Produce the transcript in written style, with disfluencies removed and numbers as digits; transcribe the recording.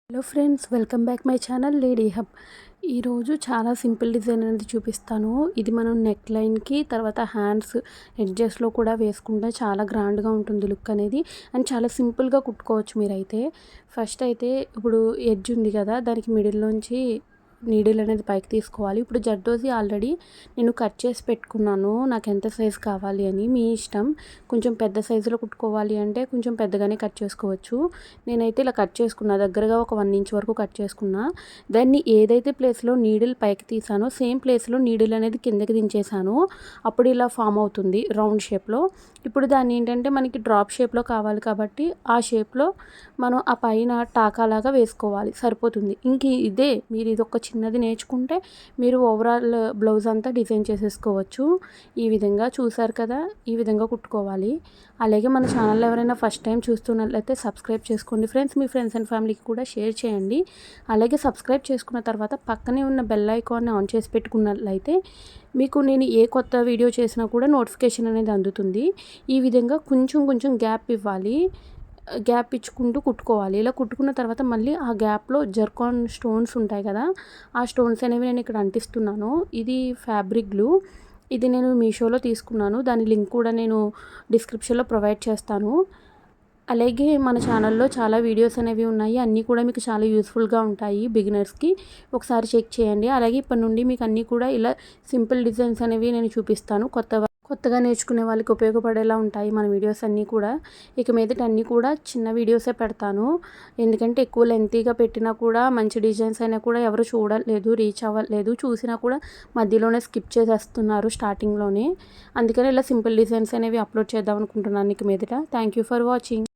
Hello friends, welcome back my channel lady hub. ఈరోజు చాలా simple design అనేది చూపిస్తాను. ఇది మనం నెక్ లైన్కి తర్వాత హ్యాండ్స్ ఎడ్జెస్లో కూడా వేసుకుంటే చాలా గ్రాండ్గా ఉంటుంది లుక్ అనేది. అండ్ చాలా సింపుల్గా కుట్టుకోవచ్చు మీరైతే. ఫస్ట్ అయితే ఇప్పుడు ఎడ్జ్ ఉంది కదా, దానికి మిడిల్లోంచి నీడిల్ అనేది పైకి తీసుకోవాలి. ఇప్పుడు జర్దోసి ఆల్రెడీ నేను కట్ చేసి పెట్టుకున్నాను, నాకు ఎంత సైజు కావాలి అని. మీ ఇష్టం, కొంచెం పెద్ద సైజులో కుట్టుకోవాలి అంటే కొంచెం పెద్దగానే కట్ చేసుకోవచ్చు. నేనైతే ఇలా కట్ చేసుకున్నా, దగ్గరగా ఒక 1 ఇంచ్ వరకు కట్ చేసుకున్నా. దాన్ని ఏదైతే ప్లేస్లో నీడిల్ పైకి తీసానో సేమ్ ప్లేస్లో నీడిల్ అనేది కిందకి దించేసాను. అప్పుడు ఇలా ఫామ్ అవుతుంది రౌండ్ షేప్లో. ఇప్పుడు దాన్ని ఏంటంటే మనకి డ్రాప్ షేప్లో కావాలి కాబట్టి ఆ షేప్లో మనం ఆ పైన టాకాలాగా వేసుకోవాలి, సరిపోతుంది. ఇంక ఇదే మీరు ఇది ఒక చిన్నది నేర్చుకుంటే మీరు ఓవరాల్ బ్లౌజ్ అంతా డిజైన్ చేసేసుకోవచ్చు. ఈ విధంగా చూసారు కదా, ఈ విధంగా కుట్టుకోవాలి. అలాగే మన ఛానల్ ఎవరైనా ఫస్ట్ టైం చూస్తున్నట్లయితే సబ్స్క్రైబ్ చేసుకోండి ఫ్రెండ్స్. మీ ఫ్రెండ్స్ అండ్ ఫ్యామిలీకి కూడా షేర్ చేయండి. అలాగే సబ్స్క్రైబ్ చేసుకున్న తర్వాత పక్కనే ఉన్న బెల్ ఐకాన్ని ఆన్ చేసి పెట్టుకున్నట్లయితే మీకు నేను ఏ కొత్త వీడియో చేసినా కూడా నోటిఫికేషన్ అనేది అందుతుంది. ఈ విధంగా కొంచెం కొంచెం గ్యాప్ ఇవ్వాలి, గ్యాప్ ఇచ్చుకుంటూ కుట్టుకోవాలి. ఇలా కుట్టుకున్న తర్వాత మళ్ళీ ఆ గ్యాప్లో జర్కాన్ స్టోన్స్ ఉంటాయి కదా, ఆ స్టోన్స్ అనేవి నేను ఇక్కడ అంటిస్తున్నాను. ఇది ఫ్యాబ్రిక్ గ్లూ. ఇది నేను మీషోలో తీసుకున్నాను, దాని లింక్ కూడా నేను డిస్క్రిప్షన్లో ప్రొవైడ్ చేస్తాను. అలాగే మన ఛానల్లో చాలా వీడియోస్ అనేవి ఉన్నాయి, అన్నీ కూడా మీకు చాలా యూస్ఫుల్గా ఉంటాయి బిగినర్స్కి. ఒకసారి చెక్ చేయండి. అలాగే ఇప్పటి నుండి మీకు అన్నీ కూడా ఇలా సింపుల్ డిజైన్స్ అనేవి నేను చూపిస్తాను. కొత్తగా నేర్చుకునే వాళ్ళకి ఉపయోగపడేలా ఉంటాయి మన వీడియోస్ అన్నీ కూడా. ఇక మీదట అన్నీ కూడా చిన్న వీడియోసే పెడతాను, ఎందుకంటే ఎక్కువ లెంతీగా పెట్టినా కూడా మంచి డిజైన్స్ అయినా కూడా ఎవరు చూడలేదు, రీచ్ అవ్వలేదు. చూసినా కూడా మధ్యలోనే స్కిప్ చేసేస్తున్నారు స్టార్టింగ్లోనే. అందుకని ఇలా సింపుల్ డిజైన్స్ అనేవి అప్లోడ్ చేద్దాం అనుకుంటున్నాను ఇక మీదట. Thank you for watching.